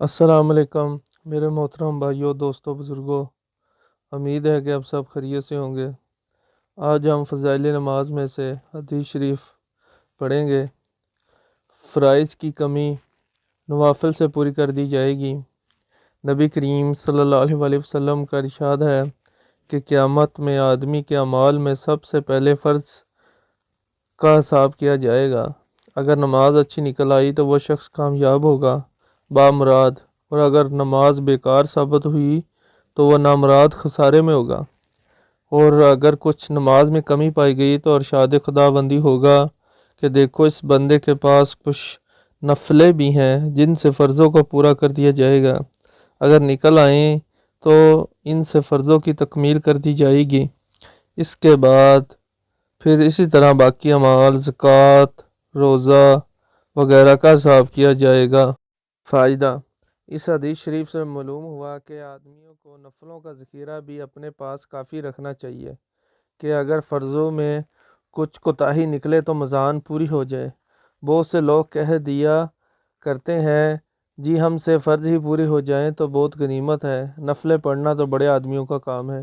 السلام علیکم میرے محترم بھائیوں، دوستوں، بزرگوں، امید ہے کہ آپ سب خیریت سے ہوں گے۔ آج ہم فضائل نماز میں سے حدیث شریف پڑھیں گے۔ فرائض کی کمی نوافل سے پوری کر دی جائے گی۔ نبی کریم صلی اللہ علیہ وسلم کا ارشاد ہے کہ قیامت میں آدمی کے اعمال میں سب سے پہلے فرض کا حساب کیا جائے گا۔ اگر نماز اچھی نکل آئی تو وہ شخص کامیاب ہوگا، بامراد، اور اگر نماز بیکار ثابت ہوئی تو وہ نامراد، خسارے میں ہوگا۔ اور اگر کچھ نماز میں کمی پائی گئی تو ارشاد خدا بندی ہوگا کہ دیکھو اس بندے کے پاس کچھ نفلیں بھی ہیں جن سے فرضوں کو پورا کر دیا جائے گا، اگر نکل آئیں تو ان سے فرضوں کی تکمیل کر دی جائے گی۔ اس کے بعد پھر اسی طرح باقی اعمال، زکوٰۃ، روزہ وغیرہ کا حساب کیا جائے گا۔ فائدہ: اس حدیث شریف سے معلوم ہوا کہ آدمیوں کو نفلوں کا ذخیرہ بھی اپنے پاس کافی رکھنا چاہیے کہ اگر فرضوں میں کچھ کوتاہی نکلے تو مزان پوری ہو جائے۔ بہت سے لوگ کہہ دیا کرتے ہیں جی ہم سے فرض ہی پورے ہو جائیں تو بہت غنیمت ہے، نفلیں پڑھنا تو بڑے آدمیوں کا کام ہے۔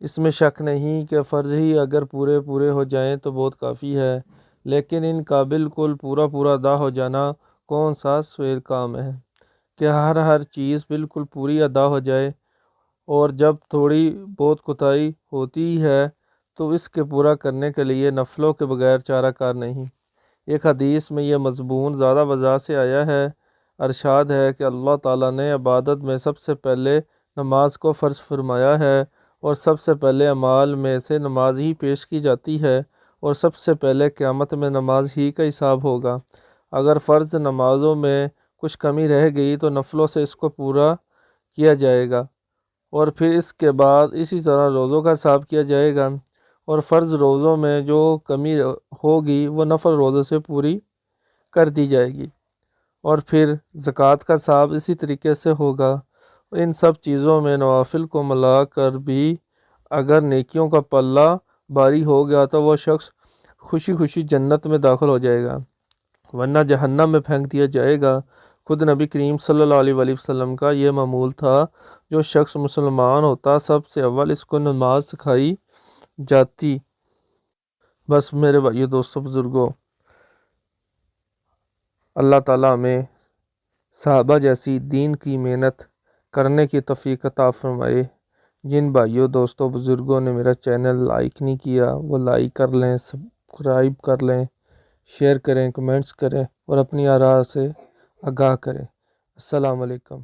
اس میں شک نہیں کہ فرض ہی اگر پورے ہو جائیں تو بہت کافی ہے، لیکن ان کا بالکل پورا ادا ہو جانا کون سا سویر کام ہے کہ ہر چیز بالکل پوری ادا ہو جائے، اور جب تھوڑی بہت کوتاہی ہوتی ہے تو اس کے پورا کرنے کے لیے نفلوں کے بغیر چارہ کار نہیں۔ ایک حدیث میں یہ مضمون زیادہ وضاحت سے آیا ہے۔ ارشاد ہے کہ اللہ تعالیٰ نے عبادت میں سب سے پہلے نماز کو فرض فرمایا ہے، اور سب سے پہلے اعمال میں سے نماز ہی پیش کی جاتی ہے، اور سب سے پہلے قیامت میں نماز ہی کا حساب ہوگا۔ اگر فرض نمازوں میں کچھ کمی رہ گئی تو نفلوں سے اس کو پورا کیا جائے گا، اور پھر اس کے بعد اسی طرح روزوں کا حساب کیا جائے گا، اور فرض روزوں میں جو کمی ہوگی وہ نفل روزوں سے پوری کر دی جائے گی، اور پھر زکوٰۃ کا حساب اسی طریقے سے ہوگا۔ ان سب چیزوں میں نوافل کو ملا کر بھی اگر نیکیوں کا پلہ بھاری ہو گیا تو وہ شخص خوشی جنت میں داخل ہو جائے گا، ورنہ جہنم میں پھینک دیا جائے گا۔ خود نبی کریم صلی اللہ علیہ وسلم کا یہ معمول تھا، جو شخص مسلمان ہوتا سب سے اول اس کو نماز سکھائی جاتی۔ بس میرے بھائیو، دوستوں، بزرگوں، اللہ تعالیٰ ہمیں صحابہ جیسی دین کی محنت کرنے کی توفیق عطا فرمائے۔ جن بھائیوں، دوستوں، بزرگوں نے میرا چینل لائک نہیں کیا وہ لائک کر لیں، سبسکرائب کر لیں، شیئر کریں، کمنٹس کریں، اور اپنی آراء سے آگاہ کریں۔ السلام علیکم۔